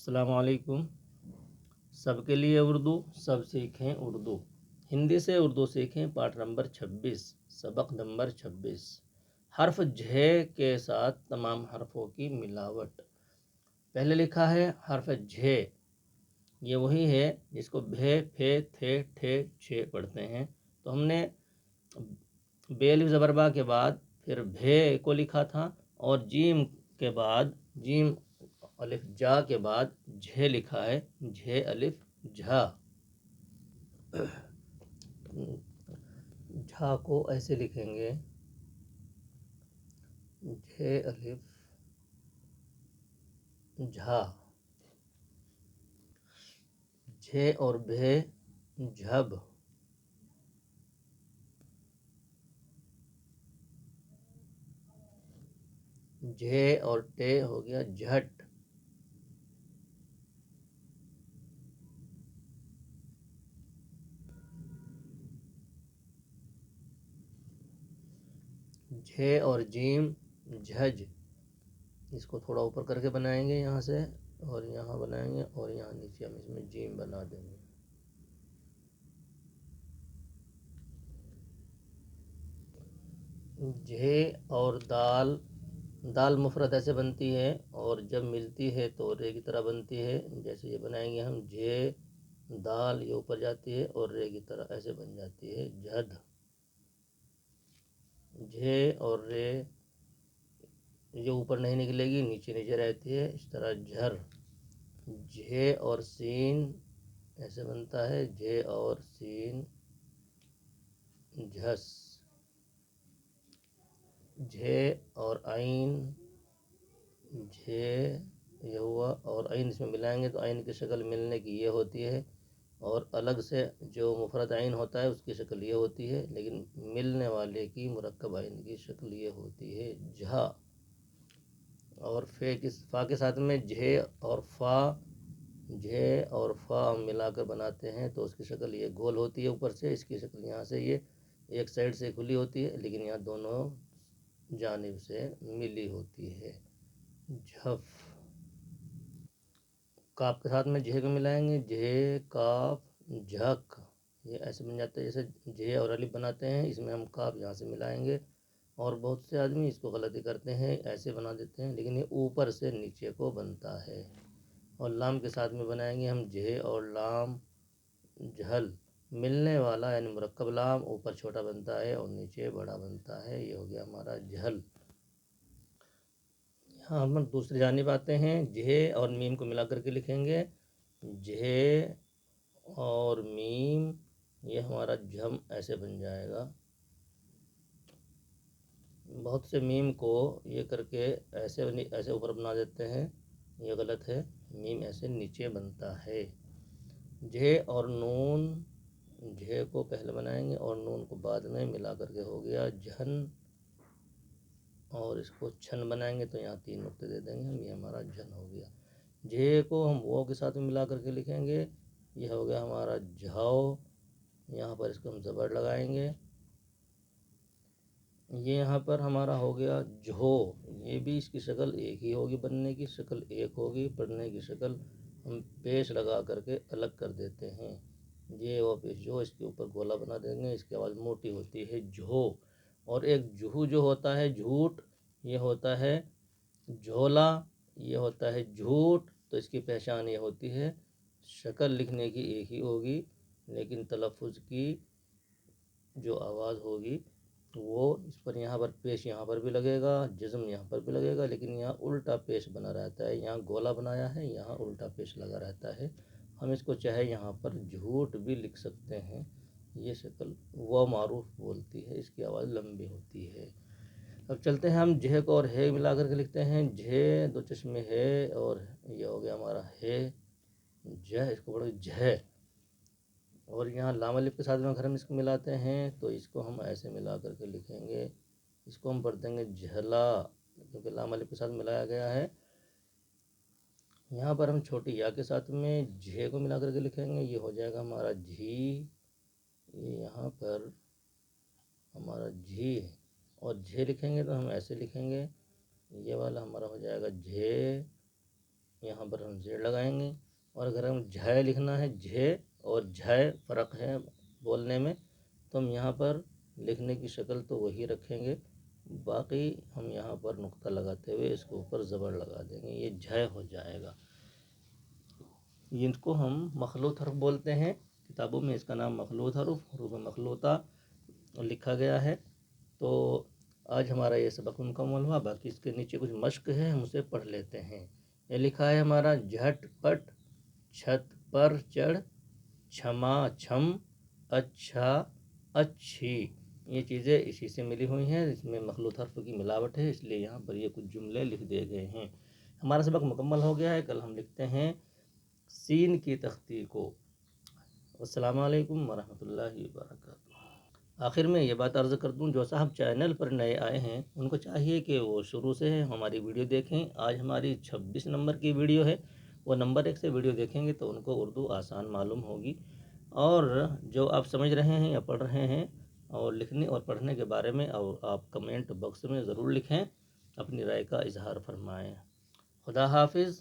अस्सलाम वालेकुम। सबके लिए उर्दू, सब सीखें उर्दू। हिंदी से उर्दू सीखें, पाठ नंबर 26, सबक नंबर 26। हर्फ झे के साथ तमाम हर्फों की मिलावट। पहले लिखा है हर्फ झे, ये वही है जिसको भे, फे, थे, ठे, छे पढ़ते हैं। तो हमने बेलिफ ज़बरबा के बाद फिर भे को लिखा था और जीम के बाद जीम अलिफ जा के बाद झे लिखा है, झे अलिफ झा। झा को ऐसे लिखेंगे, झे अलिफ झा। झे और भे झब। झे और टे हो गया झट। झे और जीम झज। इसको थोड़ा ऊपर करके बनाएंगे यहाँ से, और यहाँ बनाएंगे, और यहाँ नीचे हम इसमें जीम बना देंगे। झे और दाल, दाल मुफरद ऐसे बनती है और जब मिलती है तो रे की तरह बनती है। जैसे ये बनाएंगे हम, झे दाल, ये ऊपर जाती है और रे की तरह ऐसे बन जाती है झद। झे और रे ये ऊपर नहीं निकलेगी, नीचे नीचे रहती है, इस तरह झर। झे और सीन ऐसे बनता है, झे और सीन झस। झे और आइन झे, ये हुआ, और आइन इसमें मिलाएंगे तो आइन की शक्ल मिलने की ये होती है, और अलग से जो मुफरद आइन होता है उसकी शक्ल ये होती है, लेकिन मिलने वाले की मुरक्कब आइन की शक्ल ये होती है झा। और फा के साथ में झे और फा, झे और फा हम मिलाकर बनाते हैं तो उसकी शक्ल ये गोल होती है ऊपर से, इसकी शक्ल यहाँ से ये एक साइड से खुली होती है, लेकिन यहाँ दोनों जानिब से मिली होती है, झफ। काफ के साथ में झे को मिलाएंगे, झे काफ झक। ये ऐसे बन जाता है जैसे झे और अलिफ बनाते हैं, इसमें हम काफ यहाँ से मिलाएंगे। और बहुत से आदमी इसको गलती करते हैं, ऐसे बना देते हैं, लेकिन ये ऊपर से नीचे को बनता है। और लाम के साथ में बनाएंगे हम, झे और लाम झल। मिलने वाला यानी मुरक्कब लाम ऊपर छोटा बनता है और नीचे बड़ा बनता है, ये हो गया हमारा झल। यहाँ हम दूसरी जानिब आते हैं, झे और मीम को मिला करके लिखेंगे, झे और मीम, ये हमारा झम ऐसे बन जाएगा। बहुत से मीम को ये करके ऐसे ऐसे ऊपर बना देते हैं, ये गलत है, मीम ऐसे नीचे बनता है। झे और नून, झे को पहले बनाएंगे और नून को बाद में मिला करके हो गया झन, और इसको छन बनाएंगे तो यहाँ 3 नुक्ते दे देंगे हम, ये हमारा झन हो गया। झे को हम वो के साथ में मिला करके लिखेंगे, ये हो गया हमारा झाओ। यहाँ पर इसको हम ज़बर लगाएंगे, ये यहाँ पर हमारा हो गया झो। ये भी इसकी शक्ल एक ही होगी, बनने की शक्ल एक होगी, पढ़ने की शक्ल हम पेश लगा करके अलग कर देते हैं। ये वो पेश जो, इसके ऊपर गोला बना देंगे, इसकी आवाज़ मोटी होती है झो। और एक जूहू जो होता है झूठ, ये होता है झोला, ये होता है झूठ। तो इसकी पहचान ये होती है, शक्ल लिखने की एक ही होगी, लेकिन तलफ़ुज़ की जो आवाज़ होगी वो इस पर, यहाँ पर पेश यहाँ पर भी लगेगा, जिस्म यहाँ पर भी लगेगा, लेकिन यहाँ उल्टा पेश बना रहता है। यहाँ गोला बनाया है, यहाँ उल्टा पेश लगा रहता है। हम इसको चाहे यहाँ पर झूठ भी लिख सकते हैं। ये शक्ल वो मारूफ बोलती है, इसकी आवाज़ लंबी होती है। अब चलते हैं हम झे को और है मिला करके लिखते हैं, झे दो चश्मे है, और ये हो गया हमारा है झ, इसको पढ़ो झ। और यहाँ लाम अलिफ के साथ में अगर हम इसको मिलाते हैं तो इसको हम ऐसे मिला करके लिखेंगे, इसको हम पढ़ देंगे झला, क्योंकि लाम अलिफ के साथ मिलाया गया है। यहाँ पर हम छोटी या के साथ में झे को मिला करके लिखेंगे, ये हो जाएगा हमारा झी। ये यहाँ पर हमारा झी है, और झे लिखेंगे तो हम ऐसे लिखेंगे, ये वाला हमारा हो जाएगा झे, यहाँ पर हम जेड लगाएंगे। और अगर हम झ लिखना है, झ और झ फ़र्क है बोलने में, तो हम यहाँ पर लिखने की शक्ल तो वही रखेंगे, बाकी हम यहाँ पर नुक्ता लगाते हुए इसके ऊपर ज़बर लगा देंगे, ये झ हो जाएगा। इनको हम मखलूत हर्फ बोलते हैं, किताबों में इसका नाम मखलूत हर्फ, हरूफ मखलूता लिखा गया है। तो आज हमारा ये सबक मुकम्मल हुआ, बाकी इसके नीचे कुछ मश्क है, हम उसे पढ़ लेते हैं। ये लिखा है हमारा झटपट, छत पर चढ़, क्षमा छम, अच्छा अच्छी। ये चीज़ें इसी से मिली हुई हैं, इसमें मखलूत हर्फ की मिलावट है, इसलिए यहाँ पर ये कुछ जुमले लिख दिए गए हैं। हमारा सबक मुकम्मल हो गया है। कल हम लिखते हैं सीन की तख्ती को। अस्सलामु अलैकुम वरहमतुल्लाहि वबरकातुहू। आखिर में ये बात अर्ज़ कर दूं, जो साहब चैनल पर नए आए हैं उनको चाहिए कि वो शुरू से हमारी वीडियो देखें। आज हमारी 26 नंबर की वीडियो है, वो नंबर 1 से वीडियो देखेंगे तो उनको उर्दू आसान मालूम होगी। और जो आप समझ रहे हैं या पढ़ रहे हैं और लिखने और पढ़ने के बारे में, और आप कमेंट बॉक्स में ज़रूर लिखें, अपनी राय का इजहार फरमाएँ। खुदा हाफिज़।